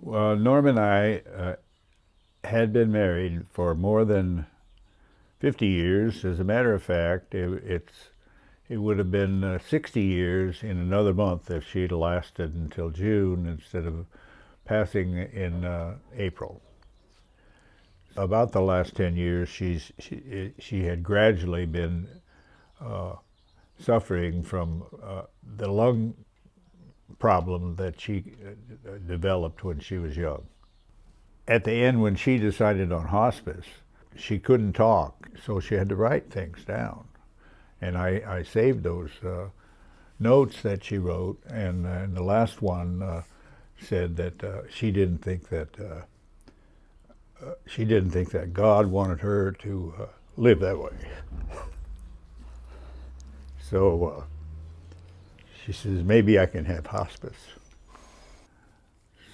Well, Norm and I had been married for more than 50 years. As a matter of fact, it would have been 60 years in another month if she'd lasted until June instead of passing in April. About the last 10 years, she had gradually been suffering from the lung problem that she developed when she was young. At the end, when she decided on hospice, she couldn't talk, so she had to write things down. And I saved those notes that she wrote, and the last one said that she didn't think that God wanted her to live that way. So she says, maybe I can have hospice.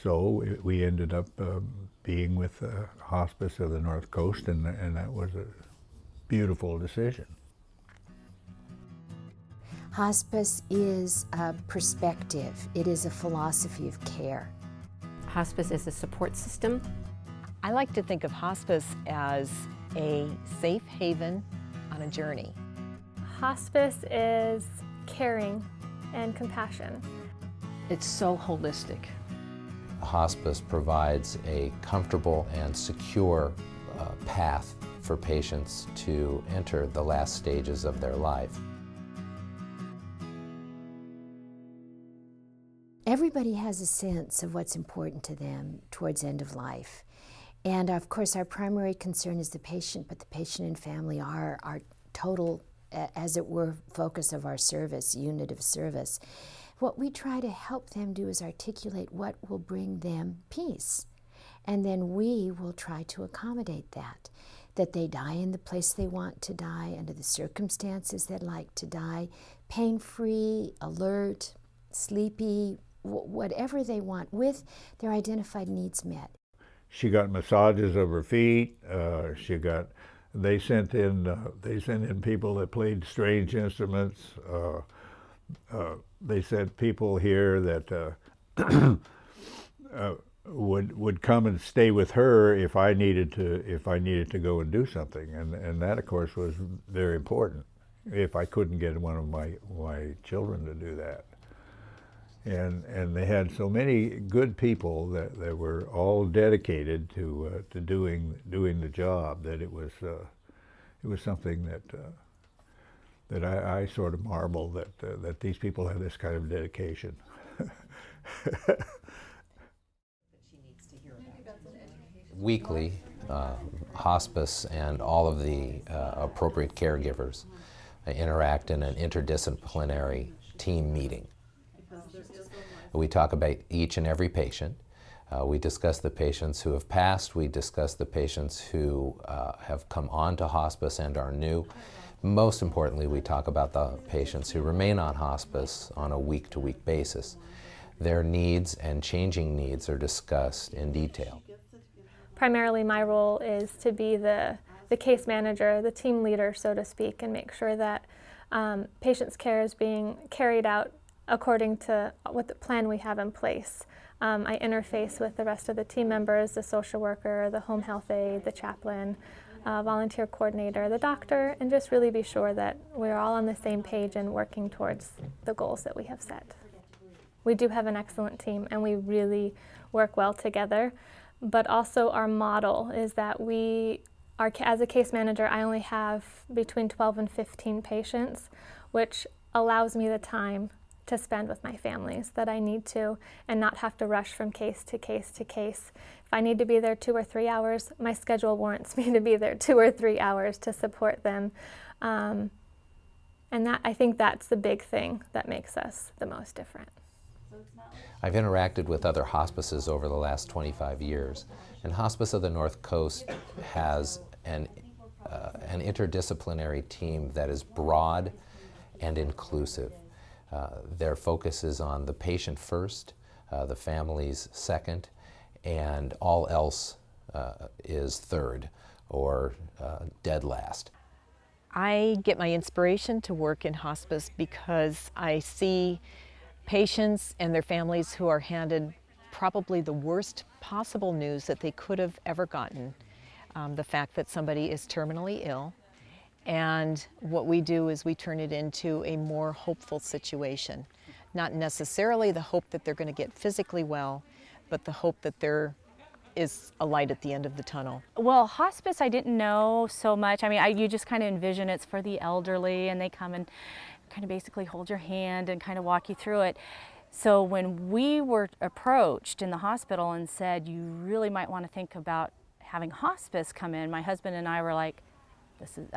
So we ended up being with Hospice of the North Coast, and that was a beautiful decision. Hospice is a perspective. It is a philosophy of care. Hospice is a support system. I like to think of hospice as a safe haven on a journey. Hospice is caring and compassion. It's so holistic. Hospice provides a comfortable and secure path for patients to enter the last stages of their life. Everybody has a sense of what's important to them towards end of life. And of course, our primary concern is the patient, but the patient and family are our total, as it were, focus of our service, unit of service. What we try to help them do is articulate what will bring them peace. And then we will try to accommodate that they die in the place they want to die, under the circumstances they'd like to die, pain-free, alert, sleepy, whatever they want, with their identified needs met. She got massages of her feet. They sent in people that played strange instruments. They sent people here that would come and stay with her if I needed to go and do something, and that of course was very important. If I couldn't get one of my children to do that. And they had so many good people that were all dedicated to doing the job, that it was something that I sort of marvel that these people have this kind of dedication. Weekly, hospice and all of the appropriate caregivers interact in an interdisciplinary team meeting. We talk about each and every patient. We discuss the patients who have passed. We discuss the patients who have come on to hospice and are new. Most importantly, we talk about the patients who remain on hospice on a week-to-week basis. Their needs and changing needs are discussed in detail. Primarily my role is to be the case manager, the team leader, so to speak, and make sure that patients' care is being carried out according to what the plan we have in place. I interface with the rest of the team members, the social worker, the home health aide, the chaplain, volunteer coordinator, the doctor, and just really be sure that we're all on the same page and working towards the goals that we have set. We do have an excellent team and we really work well together, but also our model is that as a case manager, I only have between 12 and 15 patients, which allows me the time to spend with my families that I need to, and not have to rush from case to case to case. If I need to be there 2 or 3 hours, my schedule warrants me to be there 2 or 3 hours to support them. And I think that's the big thing that makes us the most different. I've interacted with other hospices over the last 25 years, and Hospice of the North Coast has an interdisciplinary team that is broad and inclusive. Their focus is on the patient first, the families second, and all else is third or dead last. I get my inspiration to work in hospice because I see patients and their families who are handed probably the worst possible news that they could have ever gotten, the fact that somebody is terminally ill. And what we do is we turn it into a more hopeful situation. Not necessarily the hope that they're going to get physically well, but the hope that there is a light at the end of the tunnel. Well, hospice I didn't know so much. I mean, you just kind of envision it's for the elderly, and they come and kind of basically hold your hand and kind of walk you through it. So when we were approached in the hospital and said, you really might want to think about having hospice come in, my husband and I were like,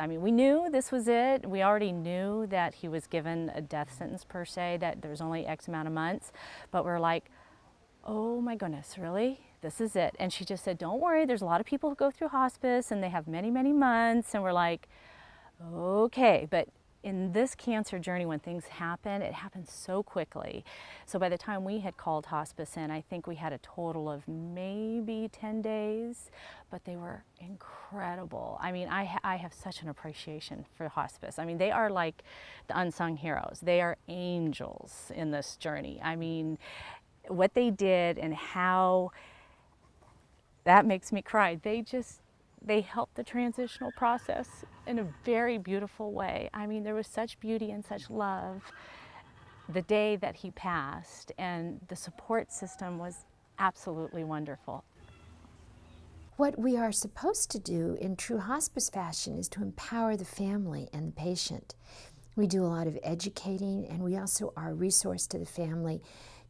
we knew this was it. We already knew that he was given a death sentence per se, that there was only X amount of months, but we're like, oh my goodness, really? This is it. And she just said, don't worry, there's a lot of people who go through hospice and they have many, many months. And we're like, okay. But in this cancer journey, when things happen, it happens so quickly. So by the time we had called hospice in, I think we had a total of maybe 10 days, but they were incredible. I mean, I have such an appreciation for hospice. I mean, they are like the unsung heroes. They are angels in this journey. I mean, what they did and how, that makes me cry. They helped the transitional process in a very beautiful way. I mean, there was such beauty and such love the day that he passed, and the support system was absolutely wonderful. What we are supposed to do in true hospice fashion is to empower the family and the patient. We do a lot of educating, and we also are a resource to the family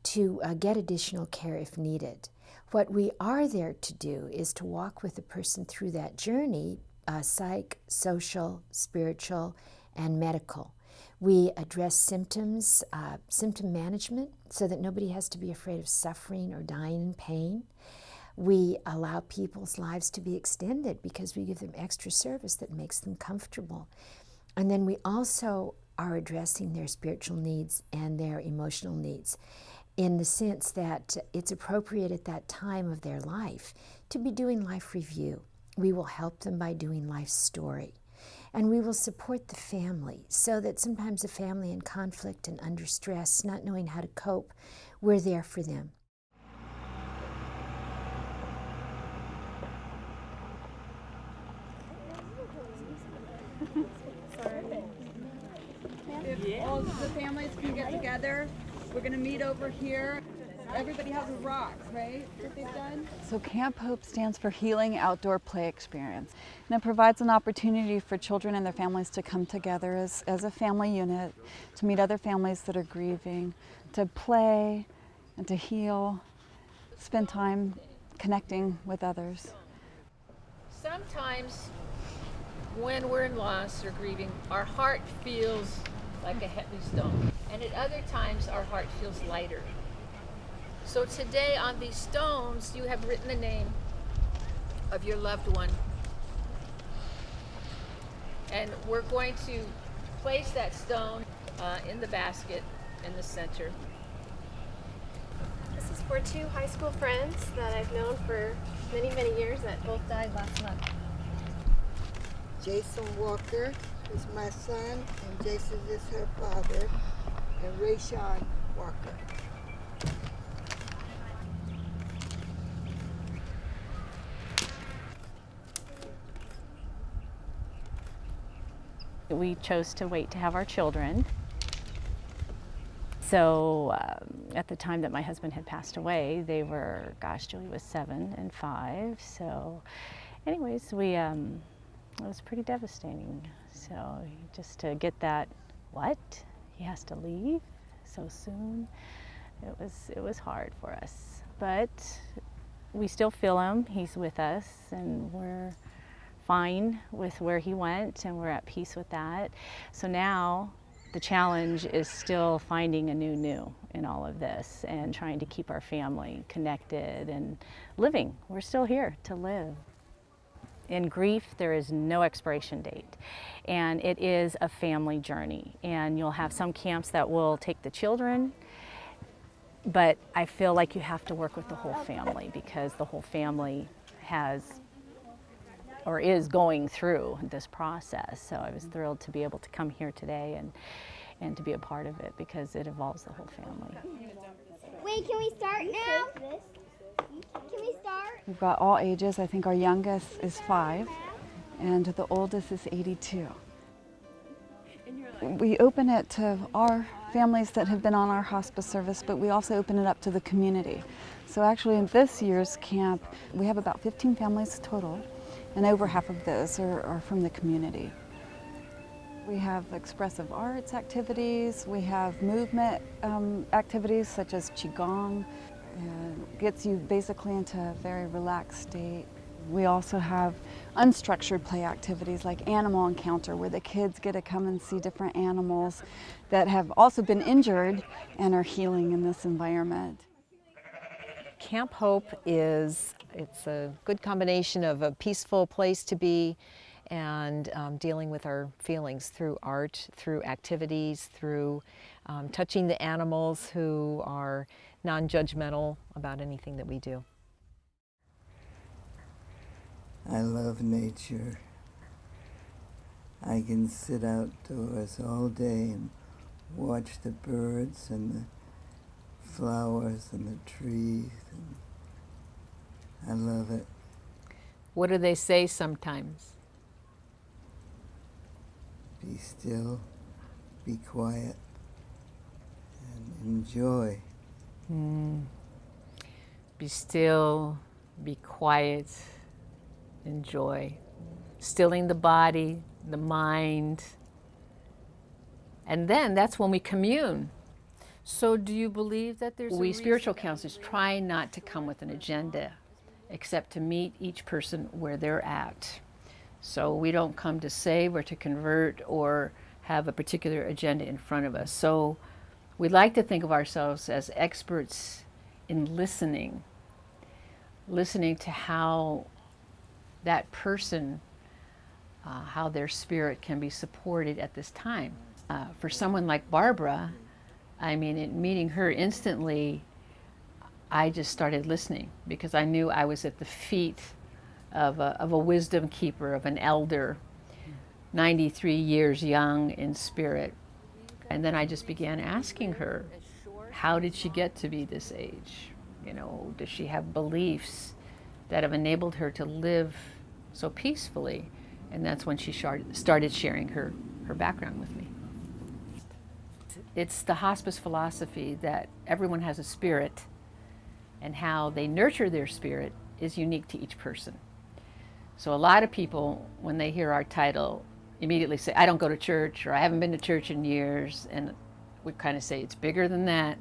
to get additional care if needed. What we are there to do is to walk with the person through that journey, psych, social, spiritual, and medical. We address symptoms, symptom management, so that nobody has to be afraid of suffering or dying in pain. We allow people's lives to be extended because we give them extra service that makes them comfortable. And then we also are addressing their spiritual needs and their emotional needs, in the sense that it's appropriate at that time of their life to be doing life review. We will help them by doing life story. And we will support the family, so that sometimes a family in conflict and under stress, not knowing how to cope, we're there for them. If all of the families can get together, we're going to meet over here. Everybody has a rock, right, that they've done? So Camp Hope stands for Healing Outdoor Play Experience. And it provides an opportunity for children and their families to come together as a family unit, to meet other families that are grieving, to play and to heal, spend time connecting with others. Sometimes when we're in loss or grieving, our heart feels like a heavy stone. And at other times, our heart feels lighter. So today on these stones, you have written the name of your loved one. And we're going to place that stone in the basket in the center. This is for two high school friends that I've known for many, many years that both died last month. Jason Walker is my son, and Jason is her father, and Rayshawn Walker. We chose to wait to have our children. So at the time that my husband had passed away, they were, gosh, Julie was 7 and 5. So anyways, it was pretty devastating. So just to get that, what? He has to leave so soon? It was hard for us. But we still feel him. He's with us, and we're fine with where he went, and we're at peace with that. So now the challenge is still finding a new in all of this and trying to keep our family connected and living. We're still here to live. In grief, there is no expiration date, and it is a family journey. And you'll have some camps that will take the children, but I feel like you have to work with the whole family, because the whole family has or is going through this process. So I was thrilled to be able to come here today and to be a part of it, because it involves the whole family. Wait, can we start now? Can we start? We've got all ages. I think our youngest is 5 and the oldest is 82. We open it to our families that have been on our hospice service, but we also open it up to the community. So actually in this year's camp, we have about 15 families total, and over half of those are from the community. We have expressive arts activities, we have movement activities such as Qigong, and gets you basically into a very relaxed state. We also have unstructured play activities like animal encounter, where the kids get to come and see different animals that have also been injured and are healing in this environment. Camp Hope it's a good combination of a peaceful place to be and dealing with our feelings through art, through activities, through touching the animals who are non-judgmental about anything that we do. I love nature. I can sit outdoors all day and watch the birds and the flowers and the trees. And I love it. What do they say sometimes? Be still, be quiet, and enjoy. Be still, be quiet, enjoy. Stilling the body, the mind. And then that's when we commune. So do you believe that there's We spiritual counselors try not to come with an agenda, except to meet each person where they're at. So we don't come to save or to convert or have a particular agenda in front of us. So we like to think of ourselves as experts in listening to how that person, how their spirit can be supported at this time. For someone like Barbara, I mean, in meeting her instantly, I just started listening because I knew I was at the feet of a wisdom keeper, of an elder, 93 years young in spirit. And then I just began asking her, how did she get to be this age? You know, does she have beliefs that have enabled her to live so peacefully? And that's when she started sharing her background with me. It's the hospice philosophy that everyone has a spirit, and how they nurture their spirit is unique to each person. So a lot of people, when they hear our title, immediately say, I don't go to church, or I haven't been to church in years. And we kind of say, it's bigger than that.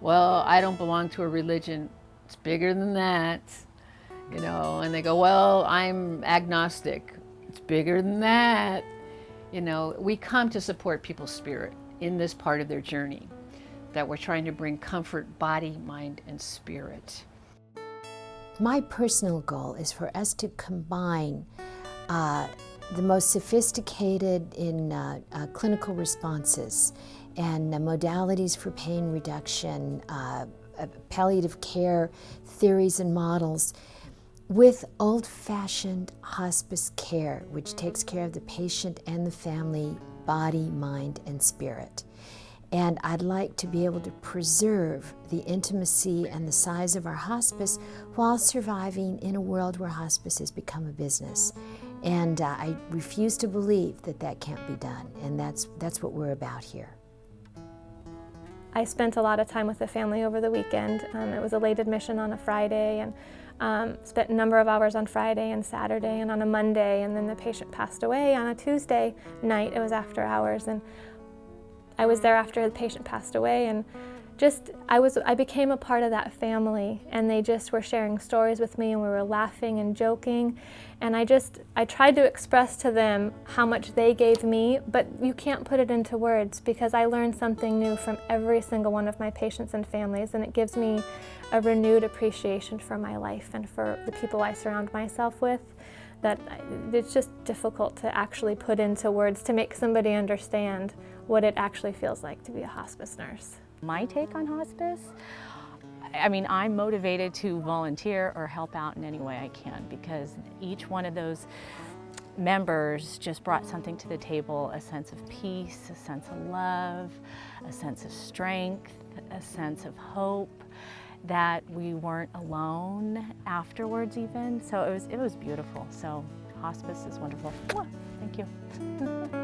Well, I don't belong to a religion. It's bigger than that. You know, and they go, well, I'm agnostic. It's bigger than that. You know, we come to support people's spirit in this part of their journey, that we're trying to bring comfort, body, mind, and spirit. My personal goal is for us to combine the most sophisticated in clinical responses and modalities for pain reduction, palliative care theories and models, with old-fashioned hospice care, which takes care of the patient and the family, body, mind, and spirit. And I'd like to be able to preserve the intimacy and the size of our hospice while surviving in a world where hospice has become a business. And I refuse to believe that that can't be done, and that's what we're about here. I spent a lot of time with the family over the weekend. It was a late admission on a Friday, and spent a number of hours on Friday and Saturday and on a Monday, and then the patient passed away on a Tuesday night. It was after hours, and I was there after the patient passed away, and I became a part of that family, and they just were sharing stories with me, and we were laughing and joking, and I tried to express to them how much they gave me, but you can't put it into words, because I learned something new from every single one of my patients and families, and it gives me a renewed appreciation for my life and for the people I surround myself with, that it's just difficult to actually put into words to make somebody understand what it actually feels like to be a hospice nurse. My take on hospice, I mean, I'm motivated to volunteer or help out in any way I can, because each one of those members just brought something to the table, a sense of peace, a sense of love, a sense of strength, a sense of hope. that we weren't alone afterwards even. So it was beautiful. So hospice is wonderful. Thank you.